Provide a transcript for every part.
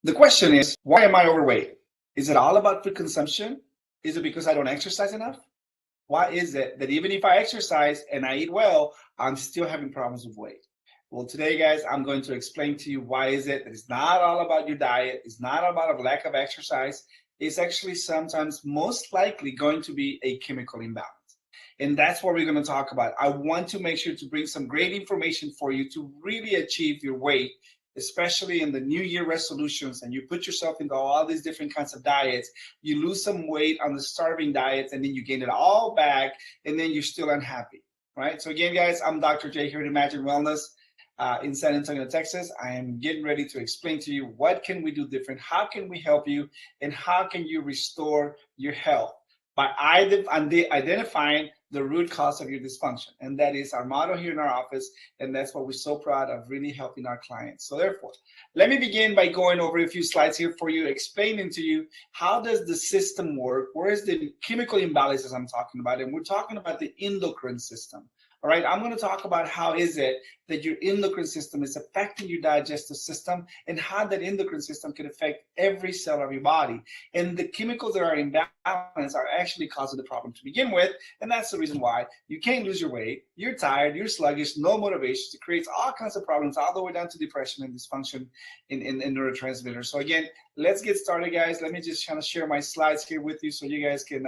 The question is, why am I overweight? Is it all about food consumption? Is it because I don't exercise enough? Why is it that even if I exercise and I eat well, I'm still having problems with weight? Well, today, guys, I'm going to explain to you why is it that it's not all about your diet. It's not about a lack of exercise. It's actually sometimes most likely going to be a chemical imbalance. And that's what we're going to talk about. I want to make sure to bring some great information for you to really achieve your weight, especially in the new year resolutions, and you put yourself into all these different kinds of diets. You lose some weight on the starving diet, and then you gain it all back, and then you're still unhappy, right? So again, guys, I'm Dr. J here at Imagine Wellness in San Antonio, Texas. I am getting ready to explain to you what can we do different, how can we help you, and how can you restore your health by identifying the root cause of your dysfunction. And that is our motto here in our office. And that's what we're so proud of, really helping our clients. So therefore, let me begin by going over a few slides here for you, explaining to you how does the system work, where is the chemical imbalances I'm talking about. And we're talking about the endocrine system. All right, I'm going to talk about how is it that your endocrine system is affecting your digestive system and how that endocrine system can affect every cell of your body. And the chemicals that are in balance are actually causing the problem to begin with. And that's the reason why you can't lose your weight. You're tired, you're sluggish, no motivation. It creates all kinds of problems, all the way down to depression and dysfunction in neurotransmitters. So again, let's get started, guys. Let me just kind of share my slides here with you so you guys can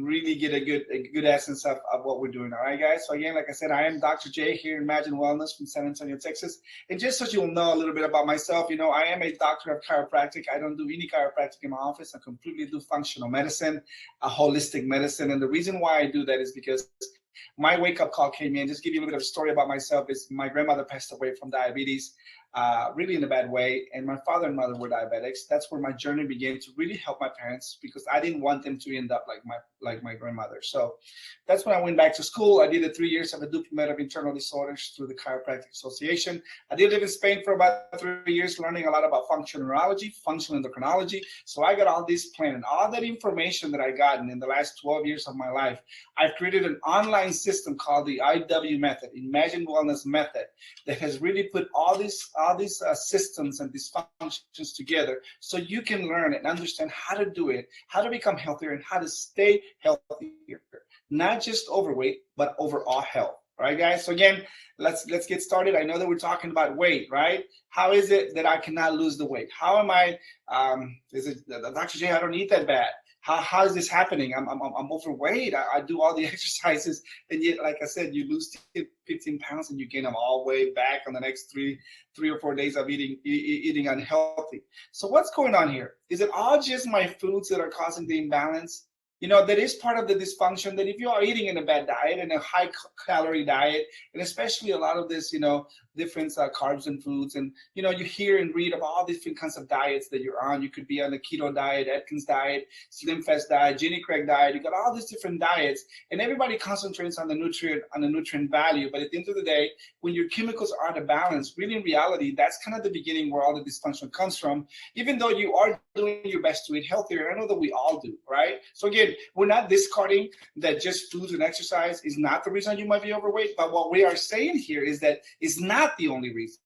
really get a good essence of what we're doing. All right, guys. So again, like I said, I am Dr. J here in Imagine Wellness from San Antonio, Texas. And just so you'll know a little bit about myself, I am a doctor of chiropractic. I don't do any chiropractic in my office. I completely do functional medicine, a holistic medicine. And the reason why I do that is because my wake-up call came in. Just give you a little bit of a story about myself. Is my grandmother passed away from diabetes, really in a bad way, and my father and mother were diabetics. That's where my journey began to really help my parents, because I didn't want them to end up like my grandmother. So that's when I went back to school. I did 3 years of a diploma of internal disorders through the Chiropractic Association. I did live in Spain for about 3 years, learning a lot about functional neurology, functional endocrinology. So I got all this plan and all that information that I gotten in the last 12 years of my life. I've created an online system called the IW method, Imagine Wellness Method, that has really put all these systems and dysfunctions together so you can learn and understand how to do it, how to become healthier, and how to stay healthier. Not just overweight, but overall health. All right, guys. So again, let's get started. I know that we're talking about weight, right? How is it that I cannot lose the weight? How am I? Is it Dr. J? I don't eat that bad. How is this happening? I'm overweight. I do all the exercises, and yet, like I said, you lose 15 pounds and you gain them all the way back on the next three or 4 days of eating unhealthy. So what's going on here? Is it all just my foods that are causing the imbalance? That is part of the dysfunction, that if you are eating in a bad diet and a high calorie diet, and especially a lot of this, different carbs and foods, and, you hear and read about all different kinds of diets that you're on. You could be on the keto diet, Atkins diet, Slim Fast diet, Jenny Craig diet. You got all these different diets, and everybody concentrates on the nutrient value. But at the end of the day, when your chemicals are out of balance, really in reality, that's kind of the beginning where all the dysfunction comes from, even though you are doing your best to eat healthier. I know that we all do, right? So again, we're not discarding that just foods and exercise is not the reason you might be overweight, but what we are saying here is that it's not the only reason.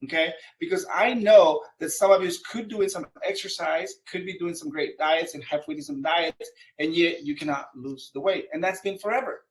Okay, because I know that some of you could doing some exercise, could be doing some great diets and halfway to some diets, and yet you cannot lose the weight, and that's been forever.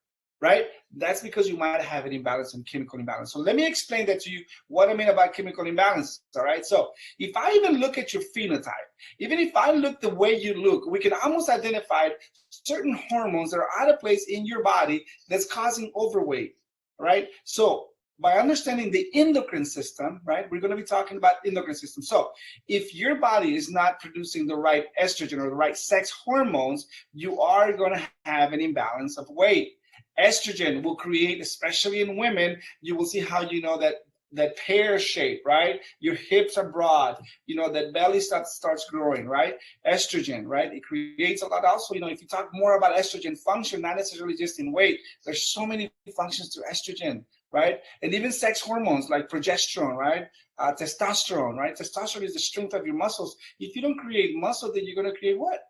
Right? That's because you might have an imbalance and chemical imbalance. So let me explain that to you, what I mean about chemical imbalance. All right. So if I even look at your phenotype, even if I look the way you look, we can almost identify certain hormones that are out of place in your body that's causing overweight. Right? So by understanding the endocrine system, right, we're going to be talking about endocrine system. So if your body is not producing the right estrogen or the right sex hormones, you are going to have an imbalance of weight. Estrogen will create, especially in women, you will see how that pear shape, right? Your hips are broad, that belly starts growing, right? Estrogen, right? It creates a lot. Also, if you talk more about estrogen function, not necessarily just in weight, there's so many functions to estrogen, right? And even sex hormones like progesterone, right? Testosterone, right? Testosterone is the strength of your muscles. If you don't create muscle, then you're going to create what?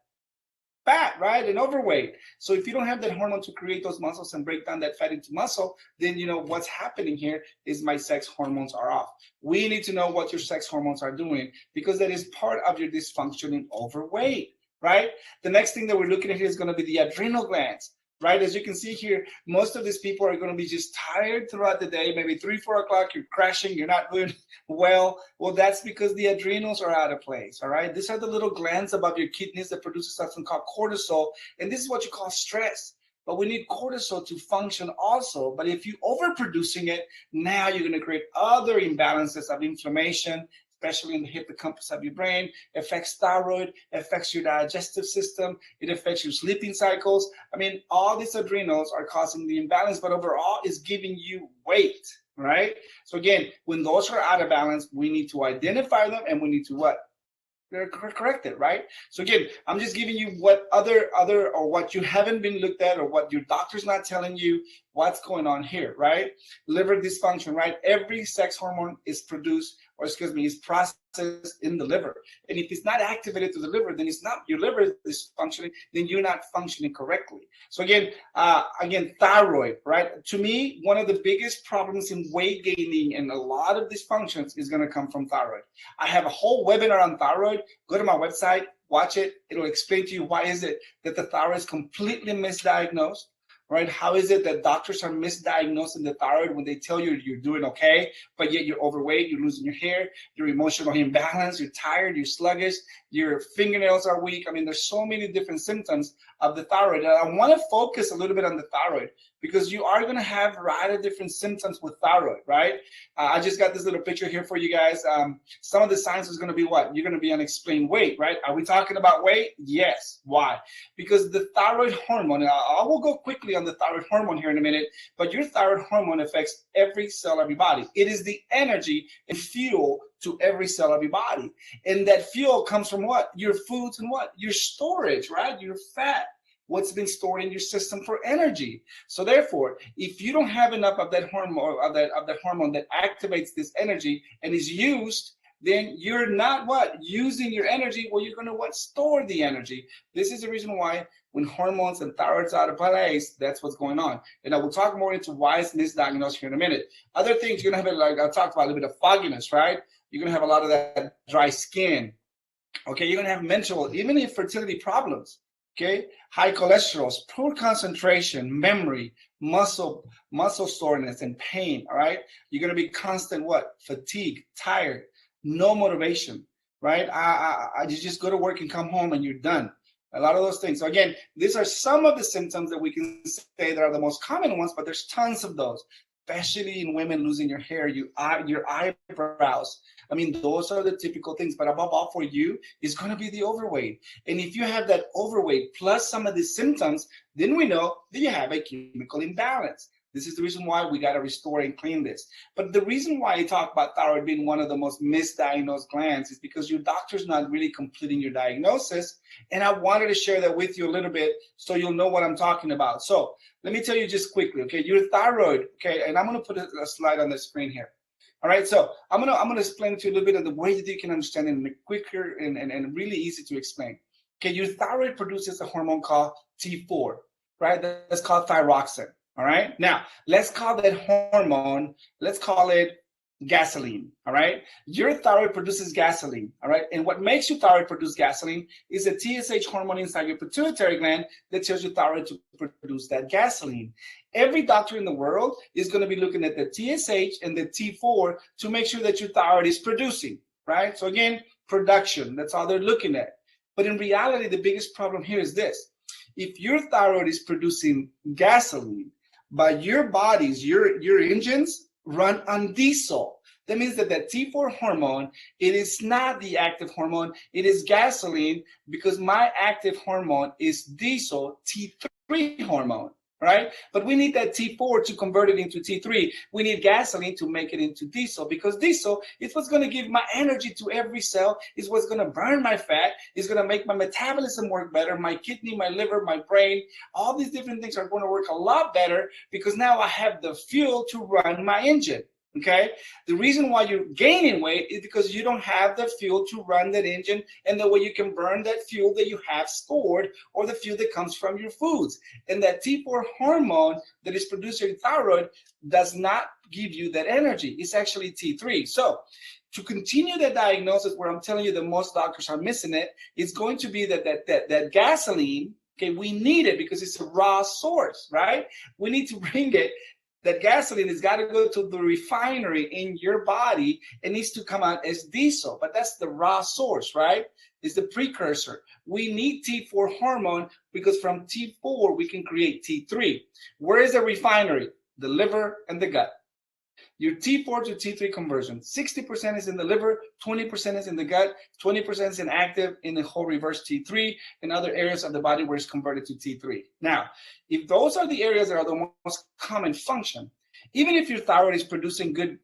fat, right? And overweight. So if you don't have that hormone to create those muscles and break down that fat into muscle, then you know what's happening here is my sex hormones are off. We need to know what your sex hormones are doing because that is part of your dysfunction in overweight, right? The next thing that we're looking at here is going to be the adrenal glands. Right, as you can see here, most of these people are going to be just tired throughout the day. Maybe 3, 4 o'clock, you're crashing, you're not doing well. Well, that's because the adrenals are out of place. All right, these are the little glands above your kidneys that produce something called cortisol, and this is what you call stress. But we need cortisol to function also. But if you're overproducing it, now you're going to create other imbalances of inflammation, especially in the hippocampus of your brain, affects thyroid, affects your digestive system, it affects your sleeping cycles. I mean, all these adrenals are causing the imbalance, but overall is giving you weight, right? So again, when those are out of balance, we need to identify them and we need to what? They're corrected, right? So again, I'm just giving you what other or what you haven't been looked at or what your doctor's not telling you what's going on here, right? Liver dysfunction, right? Every sex hormone is produced, or excuse me, is processed in the liver. And if it's not activated to the liver, then it's not your liver is functioning, then you're not functioning correctly. So again, thyroid, right? To me, one of the biggest problems in weight gaining and a lot of dysfunctions is going to come from thyroid. I have a whole webinar on thyroid. Go to my website, watch it. It'll explain to you why is it that the thyroid is completely misdiagnosed. Right? How is it that doctors are misdiagnosing the thyroid when they tell you you're doing okay, but yet you're overweight, you're losing your hair, you're emotionally imbalanced, you're tired, you're sluggish, your fingernails are weak. I mean, there's so many different symptoms of the thyroid. And I want to focus a little bit on the thyroid because you are going to have a variety of different symptoms with thyroid, right? I just got this little picture here for you guys. Some of the signs is going to be what? You're going to be unexplained weight, right? Are we talking about weight? Yes. Why? Because the thyroid hormone, I will go quickly on the thyroid hormone here in a minute, but your thyroid hormone affects every cell of your body. It is the energy and fuel to every cell of your body. And that fuel comes from what? Your foods and what? Your storage, right? Your fat. What's been stored in your system for energy. So therefore, if you don't have enough of that hormone, hormone that activates this energy and is used, then you're not what? Using your energy. Well, you're going to what? Store the energy. This is the reason why when hormones and thyroid's out of place, that's what's going on. And I will talk more into why it's misdiagnosed here in a minute. Other things you're going to have, like I'll talk about a little bit of fogginess, right? You're going to have a lot of that dry skin. Okay, you're going to have mental, even infertility problems. Okay, high cholesterol, poor concentration, memory, muscle soreness, and pain. All right, you're gonna be constant what? Fatigue, tired, no motivation. Right? I just go to work and come home and you're done. A lot of those things. So again, these are some of the symptoms that we can say that are the most common ones, but there's tons of those. Especially in women losing your hair, your eyebrows. I mean, those are the typical things. But above all for you is going to be the overweight. And if you have that overweight plus some of the symptoms, then we know that you have a chemical imbalance. This is the reason why we got to restore and clean this. But the reason why I talk about thyroid being one of the most misdiagnosed glands is because your doctor's not really completing your diagnosis. And I wanted to share that with you a little bit so you'll know what I'm talking about. So let me tell you just quickly, okay, your thyroid, okay, and I'm going to put a slide on the screen here. All right, so I'm gonna explain to you a little bit of the way that you can understand it in a quicker and really easy to explain. Okay, your thyroid produces a hormone called T4, right? That's called thyroxine. All right. Now, let's call that hormone, let's call it gasoline. All right. Your thyroid produces gasoline. All right. And what makes your thyroid produce gasoline is a TSH hormone inside your pituitary gland that tells your thyroid to produce that gasoline. Every doctor in the world is going to be looking at the TSH and the T4 to make sure that your thyroid is producing. Right. So again, production, that's all they're looking at. But in reality, the biggest problem here is this. If your thyroid is producing gasoline, but your bodies, your engines run on diesel. That means that that T4 hormone, it is not the active hormone, it is gasoline because my active hormone is diesel T3 hormone, right? But we need that T4 to convert it into T3. We need gasoline to make it into diesel because diesel is what's going to give my energy to every cell, is what's going to burn my fat, is going to make my metabolism work better, my kidney, my liver, my brain, all these different things are going to work a lot better because now I have the fuel to run my engine. Okay, the reason why you're gaining weight is because you don't have the fuel to run that engine, and the way you can burn that fuel that you have stored, or the fuel that comes from your foods. And that T4 hormone that is produced in your thyroid does not give you that energy. It's actually T3. So to continue the diagnosis, where I'm telling you that most doctors are missing it, it's going to be that gasoline. Okay, we need it because it's a raw source, right? We need to bring it. That gasoline has got to go to the refinery in your body. It needs to come out as diesel, but that's the raw source, right? It's the precursor. We need T4 hormone because from T4 we can create T3. Where is the refinery? The liver and the gut. Your T4 to T3 conversion, 60% is in the liver, 20% is in the gut, 20% is inactive in the whole reverse T3 and other areas of the body where it's converted to T3. Now, if those are the areas that are the most common function, even if your thyroid is producing good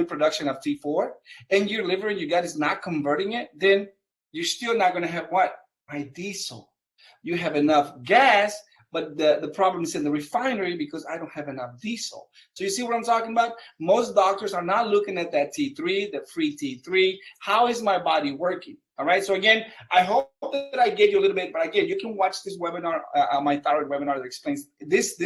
production of T4 and your liver and your gut is not converting it, then you're still not going to have what? Diesel. You have enough gas, but the problem is in the refinery because I don't have enough diesel. So you see what I'm talking about? Most doctors are not looking at that T3, the free T3. How is my body working? All right. So again, I hope that I gave you a little bit, but again, you can watch this webinar, my thyroid webinar that explains this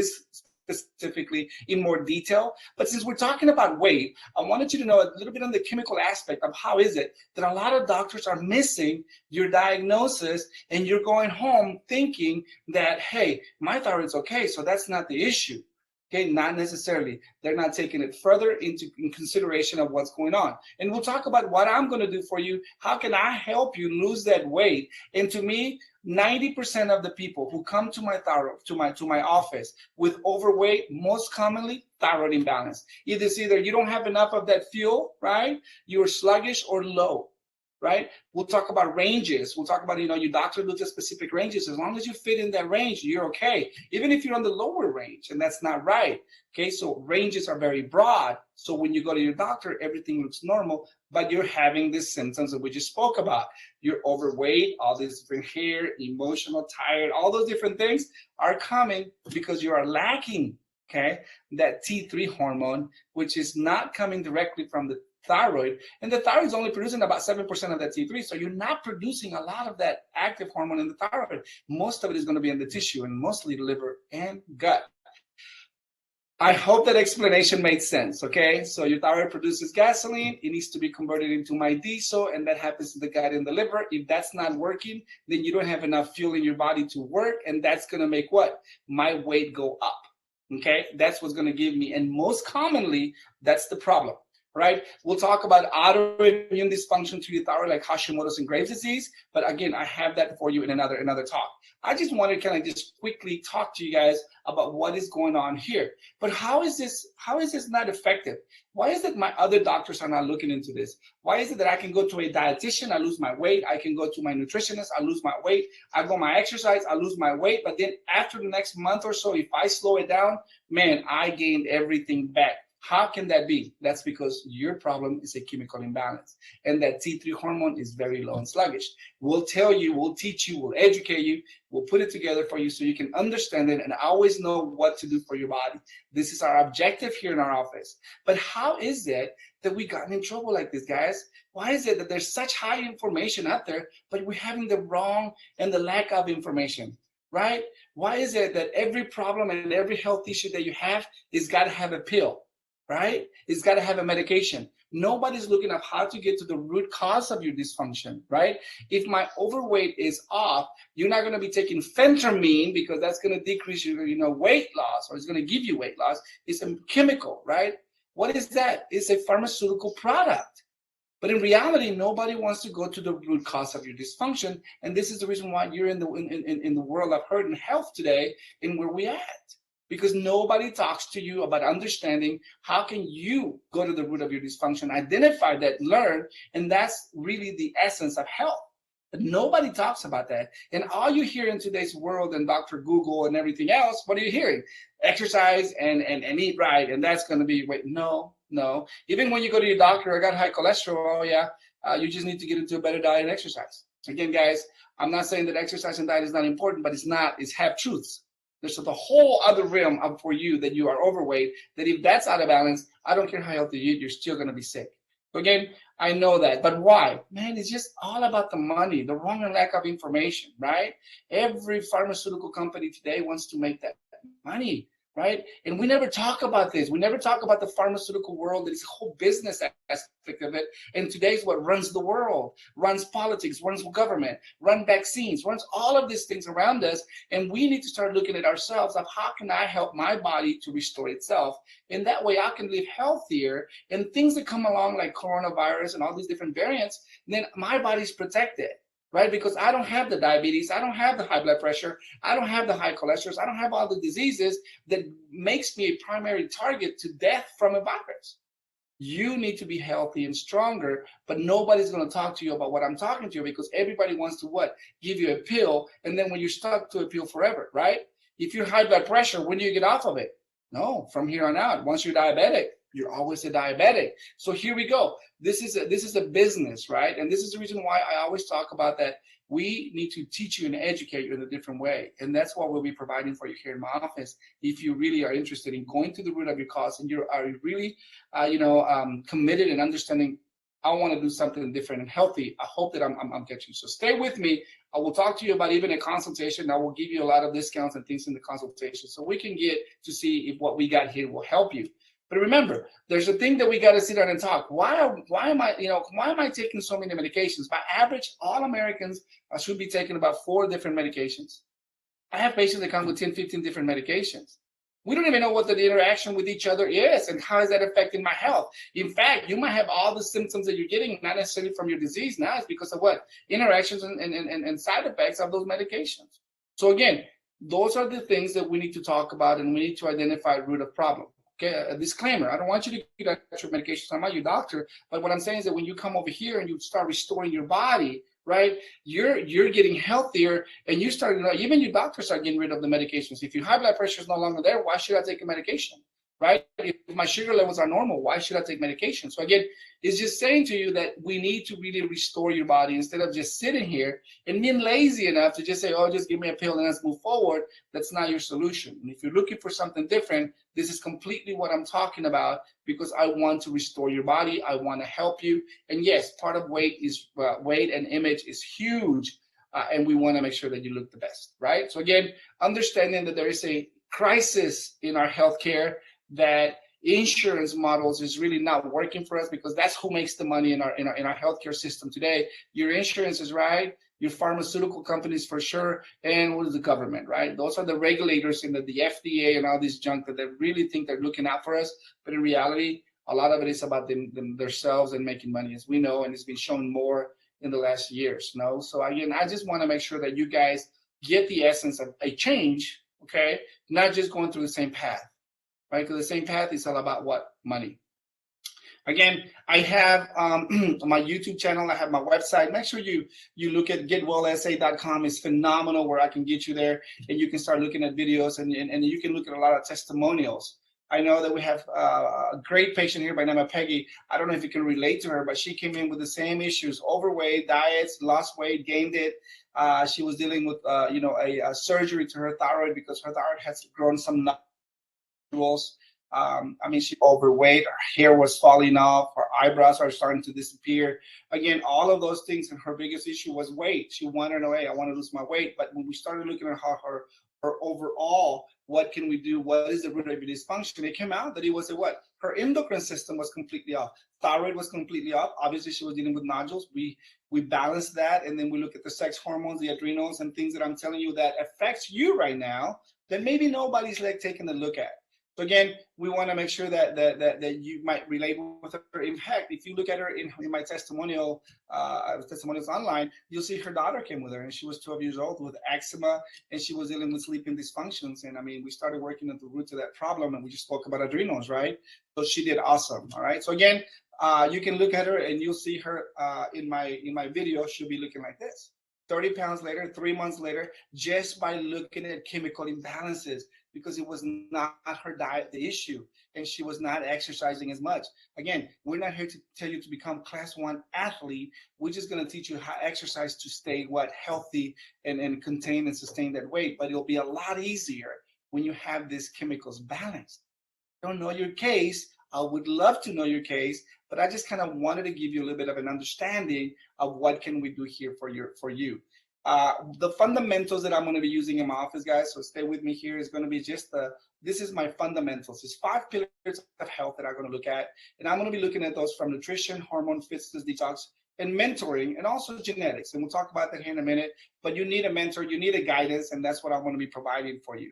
specifically in more detail. But since we're talking about weight, I wanted you to know a little bit on the chemical aspect of how is it that a lot of doctors are missing your diagnosis and you're going home thinking that, hey, my thyroid's okay, so that's not the issue. Okay, not necessarily. They're not taking it further in consideration of what's going on. And we'll talk about what I'm going to do for you. How can I help you lose that weight? And to me, 90% of the people who come to my thyroid, to my office with overweight, most commonly thyroid imbalance. Either you don't have enough of that fuel, right? You're sluggish or low. Right? We'll talk about ranges. We'll talk about, your doctor looks at specific ranges. As long as you fit in that range, you're okay. Even if you're on the lower range, and that's not right. Okay, so ranges are very broad. So when you go to your doctor, everything looks normal, but you're having these symptoms that we just spoke about. You're overweight, all this different hair, emotional, tired, all those different things are coming because you are lacking, okay, that T3 hormone, which is not coming directly from the thyroid, and the thyroid is only producing about 7% of that T3, so you're not producing a lot of that active hormone in the thyroid. Most of it is going to be in the tissue, and mostly the liver and gut. I hope that explanation made sense, okay? So your thyroid produces gasoline, it needs to be converted into my diesel, and that happens in the gut and the liver. If that's not working, then you don't have enough fuel in your body to work, and that's going to make what? My weight go up, okay? That's what's going to give me, and most commonly, that's the problem. Right? We'll talk about autoimmune dysfunction to your thyroid, like Hashimoto's and Graves' disease. But again, I have that for you in another talk. I just want to kind of just quickly talk to you guys about what is going on here. But how is this not effective? Why is it my other doctors are not looking into this? Why is it that I can go to a dietitian, I lose my weight? I can go to my nutritionist, I lose my weight. I go my exercise, I lose my weight. But then after the next month or so, if I slow it down, man, I gained everything back. How can that be? That's because your problem is a chemical imbalance, and that T3 hormone is very low and sluggish. We'll tell you, we'll teach you, we'll educate you, we'll put it together for you so you can understand it and always know what to do for your body. This is our objective here in our office. But how is it that we gotten in trouble like this, guys? Why is it that there's such high information out there, but we're having the wrong and the lack of information? Right? Why is it that every problem and every health issue that you have is got to have a pill? Right? It's got to have a medication. Nobody's looking at how to get to the root cause of your dysfunction, right? If my overweight is off, you're not going to be taking phentermine because that's going to decrease your, weight loss, or it's going to give you weight loss. It's a chemical, right? What is that? It's a pharmaceutical product. But in reality, nobody wants to go to the root cause of your dysfunction, and this is the reason why you're in the world of hurt and health today, and where we at. Because nobody talks to you about understanding how can you go to the root of your dysfunction, identify that, learn, and that's really the essence of health. But nobody talks about that. And all you hear in today's world and Dr. Google and everything else, what are you hearing? Exercise and eat right, and that's going to be, wait, no. Even when you go to your doctor, I got high cholesterol, you just need to get into a better diet and exercise. Again, guys, I'm not saying that exercise and diet is not important, but it's half truths. There's the whole other realm up for you that you are overweight, that if that's out of balance, I don't care how healthy you eat, you're still going to be sick. So again, I know that, but why? Man, it's just all about the money, the wrong and lack of information, right? Every pharmaceutical company today wants to make that money, right? And we never talk about this. We never talk about the pharmaceutical world. There's a whole business aspect of it. And today's what runs the world, runs politics, runs government, runs vaccines, runs all of these things around us. And we need to start looking at ourselves of how can I help my body to restore itself? And that way I can live healthier, and things that come along like coronavirus and all these different variants, then my body's protected. Right? Because I don't have the diabetes, I don't have the high blood pressure, I don't have the high cholesterol, I don't have all the diseases that makes me a primary target to death from a virus. You need to be healthy and stronger, but nobody's going to talk to you about what I'm talking to you, because everybody wants to what? Give you a pill, and then when you're stuck to a pill forever, right? If you're high blood pressure, when do you get off of it? No, from here on out. Once you're diabetic, you're always a diabetic. So here we go. This is a business, right? And this is the reason why I always talk about that. We need to teach you and educate you in a different way. And that's what we'll be providing for you here in my office. If you really are interested in going to the root of your cause, and you are really, committed and understanding, I want to do something different and healthy, I hope that I'm catching you. So stay with me. I will talk to you about even a consultation. I will give you a lot of discounts and things in the consultation, so we can get to see if what we got here will help you. But remember, there's a thing that we got to sit down and talk. Why am I taking so many medications? By average, all Americans should be taking about 4 different medications. I have patients that come with 10, 15 different medications. We don't even know what the interaction with each other is and how is that affecting my health. In fact, you might have all the symptoms that you're getting, not necessarily from your disease now, it's because of what? Interactions and side effects of those medications. So again, those are the things that we need to talk about, and we need to identify root of problem. Okay, a disclaimer, I don't want you to get your medications. I'm not your doctor, but what I'm saying is that when you come over here and you start restoring your body, right, you're getting healthier, and you start, even your doctors are getting rid of the medications. If your high blood pressure is no longer there, why should I take a medication? Right? If my sugar levels are normal, why should I take medication? So again, it's just saying to you that we need to really restore your body instead of just sitting here and being lazy enough to just say, oh, just give me a pill and let's move forward. That's not your solution. And if you're looking for something different, this is completely what I'm talking about, because I want to restore your body. I want to help you. And yes, part of weight and image is huge. And we want to make sure that you look the best, right? So again, understanding that there is a crisis in our healthcare, that insurance models is really not working for us, because that's who makes the money in our healthcare system today. Your insurance is right, your pharmaceutical companies for sure, and what is the government, right? Those are the regulators and the FDA and all this junk that they really think they're looking out for us. But in reality, a lot of it is about themselves and making money, as we know, and it's been shown more in the last years. So again, I just want to make sure that you guys get the essence of a change, okay? Not just going through the same path. Right, because the same path is all about what? Money. Again, I have my YouTube channel. I have my website. Make sure you look at getwellsa.com. It's phenomenal, where I can get you there, and you can start looking at videos, and you can look at a lot of testimonials. I know that we have a great patient here by the name of Peggy. I don't know if you can relate to her, but she came in with the same issues: overweight, diets, lost weight, gained it. She was dealing with a surgery to her thyroid, because her thyroid has grown some. She's overweight, her hair was falling off, her eyebrows are starting to disappear. Again, all of those things, and her biggest issue was weight. She wanted to know, hey, I want to lose my weight. But when we started looking at how her overall, what can we do? What is the root of your dysfunction? It came out that it was her endocrine system was completely off. Thyroid was completely off. Obviously, she was dealing with nodules. We balanced that, and then we look at the sex hormones, the adrenals, and things that I'm telling you that affects you right now that maybe nobody's taking a look at. So again, we want to make sure that you might relate with her. In fact, if you look at her in my testimonials online, you'll see her daughter came with her, and she was 12 years old with eczema, and she was dealing with sleeping dysfunctions. And we started working at the root of that problem, and we just spoke about adrenals, right? So she did awesome. All right. So again, you can look at her, and you'll see her in my video. She'll be looking like this. 30 pounds later, 3 months later, just by looking at chemical imbalances, because it was not her diet the issue, and she was not exercising as much. Again, we're not here to tell you to become class 1 athlete. We're just going to teach you how to exercise to stay healthy and contain and sustain that weight. But it'll be a lot easier when you have these chemicals balanced. I don't know your case. I would love to know your case, but I just kind of wanted to give you a little bit of an understanding of what can we do here for you. The fundamentals that I'm going to be using in my office, guys, so stay with me here, is going to be just this is my fundamentals. It's 5 pillars of health that I'm going to look at, and I'm going to be looking at those from nutrition, hormone, fitness, detox, and mentoring, and also genetics. And we'll talk about that here in a minute, but you need a mentor, you need a guidance, and that's what I'm going to be providing for you.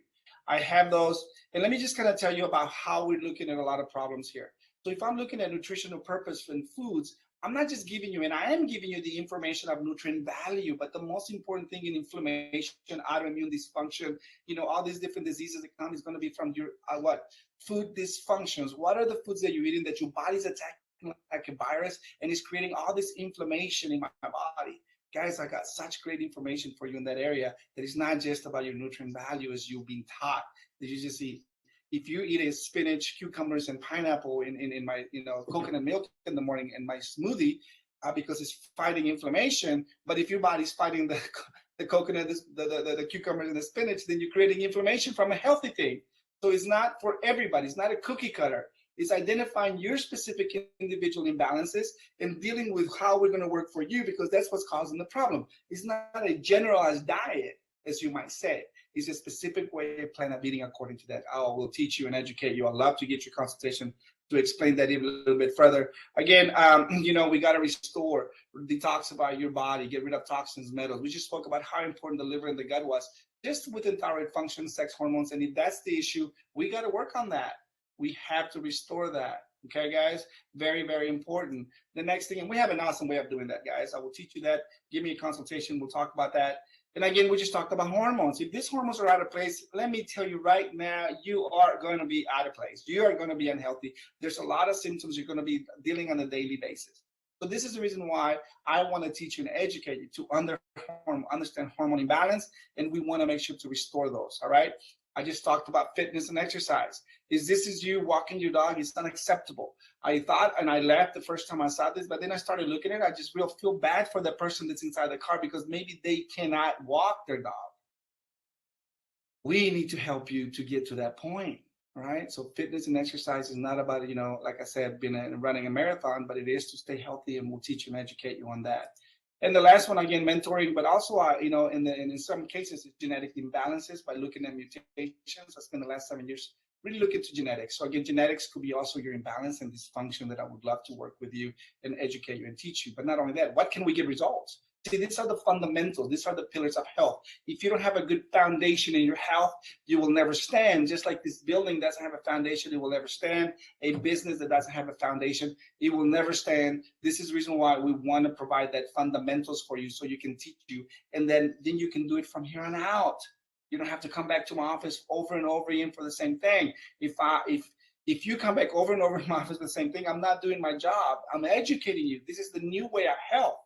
I have those, and let me just kind of tell you about how we're looking at a lot of problems here. So if I'm looking at nutritional purpose in foods, I'm not just giving you, and I am giving you the information of nutrient value, but the most important thing in inflammation, autoimmune dysfunction, all these different diseases that come is going to be from your food dysfunctions. What are the foods that you're eating that your body's attacking like a virus and is creating all this inflammation in my body? Guys, I got such great information for you in that area that it's not just about your nutrient value as you've been taught that you just eat. If you eat a spinach, cucumbers, and pineapple in my coconut milk in the morning in my smoothie, because it's fighting inflammation, but if your body's fighting the coconut, the cucumbers, and the spinach, then you're creating inflammation from a healthy thing. So it's not for everybody. It's not a cookie cutter. It's identifying your specific individual imbalances and dealing with how we're going to work for you, because that's what's causing the problem. It's not a generalized diet, as you might say. It's a specific way of plan of eating according to that. I will teach you and educate you. I'd love to get your consultation to explain that even a little bit further. Again, we got to restore, detoxify your body, get rid of toxins, metals. We just spoke about how important the liver and the gut was, just within thyroid function, sex hormones. And if that's the issue, we got to work on that. We have to restore that. Okay, guys? Very, very important. The next thing, and we have an awesome way of doing that, guys. I will teach you that. Give me a consultation. We'll talk about that. And again, we just talked about hormones. If these hormones are out of place, let me tell you right now, you are going to be out of place. You are going to be unhealthy. There's a lot of symptoms you're going to be dealing on a daily basis. So this is the reason why I want to teach you and educate you to understand hormone imbalance, and we want to make sure to restore those, all right? I just talked about fitness and exercise. This is you walking your dog. It's unacceptable. I thought, and I laughed the first time I saw this, but then I started looking at it. I just feel bad for the person that's inside the car because maybe they cannot walk their dog. We need to help you to get to that point, right? So fitness and exercise is not about, like I said, running a marathon, but it is to stay healthy, and we'll teach you and educate you on that. And the last one, again, mentoring, but also, in some cases, it's genetic imbalances by looking at mutations. I spent the last 7 years really looking into genetics. So again, genetics could be also your imbalance and dysfunction that I would love to work with you and educate you and teach you. But not only that, what can we get results? See, these are the fundamentals. These are the pillars of health. If you don't have a good foundation in your health, you will never stand. Just like this building doesn't have a foundation, it will never stand. A business that doesn't have a foundation, it will never stand. This is the reason why we want to provide that fundamentals for you so you can teach you. And then you can do it from here on out. You don't have to come back to my office over and over again for the same thing. If you come back over and over in my office for the same thing, I'm not doing my job. I'm educating you. This is the new way of health.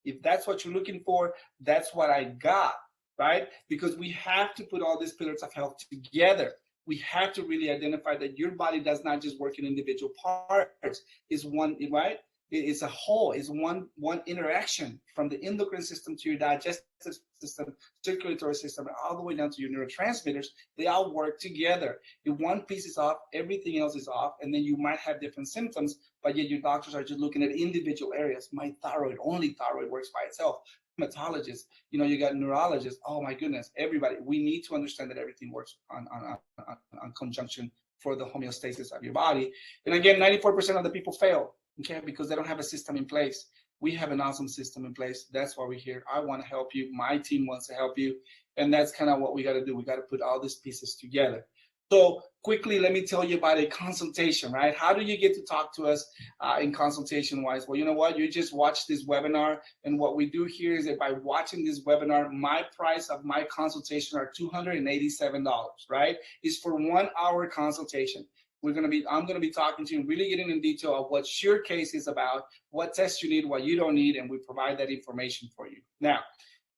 If that's what you're looking for, that's what I got, right? Because we have to put all these pillars of health together. We have to really identify that your body does not just work in individual parts. It's one, right? It's a whole. It's one interaction from the endocrine system to your digestive system, circulatory system, all the way down to your neurotransmitters. They all work together. If one piece is off, everything else is off, and then you might have different symptoms, but yet your doctors are just looking at individual areas. My thyroid, only thyroid works by itself. Hematologists, you got neurologists. Oh my goodness, everybody. We need to understand that everything works on conjunction for the homeostasis of your body. And again, 94% of the people fail. Okay, because they don't have a system in place. We have an awesome system in place. That's why we're here. I want to help you. My team wants to help you. And that's kind of what we got to do. We got to put all these pieces together. So quickly, let me tell you about a consultation, right? How do you get to talk to us in consultation-wise? Well, you know what? You just watch this webinar. And what we do here is that by watching this webinar, my price of my consultation are $287, right? It's for 1 hour consultation. I'm going to be talking to you, really getting in detail of what your case is about, what tests you need, what you don't need, and we provide that information for you. Now,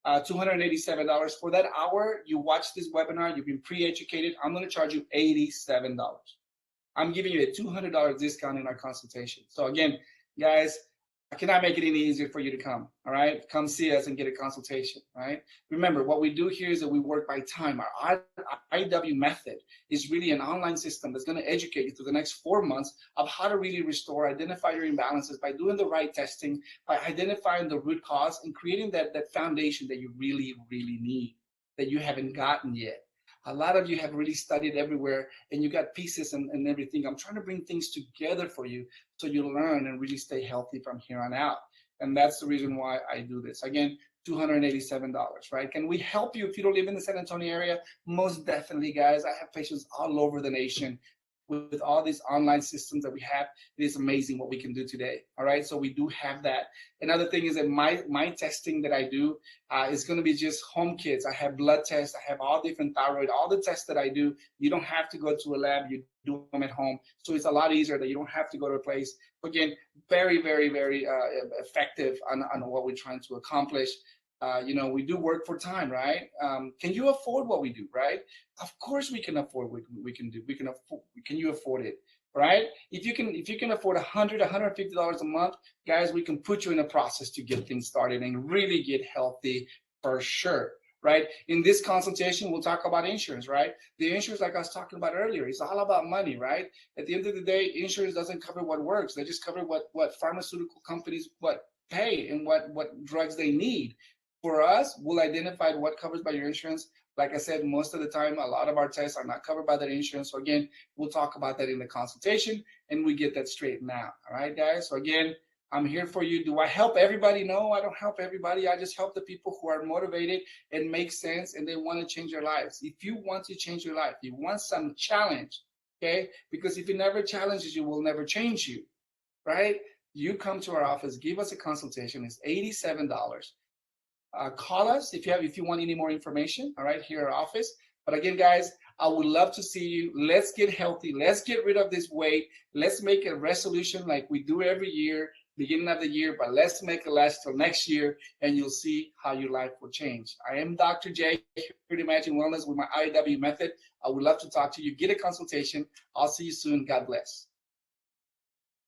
$287 for that hour. You watch this webinar, you've been pre-educated. I'm going to charge you $87. I'm giving you a $200 discount in our consultation. So again, guys, I cannot make it any easier for you to come. All right, come see us and get a consultation. All right. Remember, what we do here is that we work by time. Our IW method is really an online system that's going to educate you through the next 4 months of how to really restore, identify your imbalances by doing the right testing, by identifying the root cause and creating that foundation that you really, really need, that you haven't gotten yet. A lot of you have really studied everywhere and you got pieces and everything. I'm trying to bring things together for you so you learn and really stay healthy from here on out. And that's the reason why I do this. Again, $287, right? Can we help you if you don't live in the San Antonio area? Most definitely, guys. I have patients all over the nation. With all these online systems that we have, it is amazing what we can do today. All right, so we do have that. Another thing is that my testing that I do is going to be just home kits. I have blood tests. I have all different thyroid, all the tests that I do. You don't have to go to a lab. You do them at home, so it's a lot easier that you don't have to go to a place. Again, very, very, very effective on what we're trying to accomplish. You know, we do work for time, right? Can you afford what we do, right? Of course we can afford what we can do. We can afford. Can you afford it, right? If you can afford $100, $150 a month, guys, we can put you in a process to get things started and really get healthy for sure, right? In this consultation, we'll talk about insurance, right? The insurance, like I was talking about earlier, it's all about money, right? At the end of the day, insurance doesn't cover what works. They just cover what pharmaceutical companies pay and what drugs they need. For us, we'll identify what covers by your insurance. Like I said, most of the time, a lot of our tests are not covered by that insurance. So again, we'll talk about that in the consultation and we get that straightened out. All right, guys? So again, I'm here for you. Do I help everybody? No, I don't help everybody. I just help the people who are motivated and make sense and they want to change their lives. If you want to change your life, you want some challenge, okay? Because if it never challenges you, will never change you, right? You come to our office, give us a consultation. It's $87. Call us if you want any more information, all right, here at our office. But again, guys, I would love to see you. Let's get healthy. Let's get rid of this weight. Let's make a resolution like we do every year, beginning of the year, but let's make it last till next year, and you'll see how your life will change. I am Dr. J, here to Imagine Wellness with my IW method. I would love to talk to you. Get a consultation. I'll see you soon. God bless.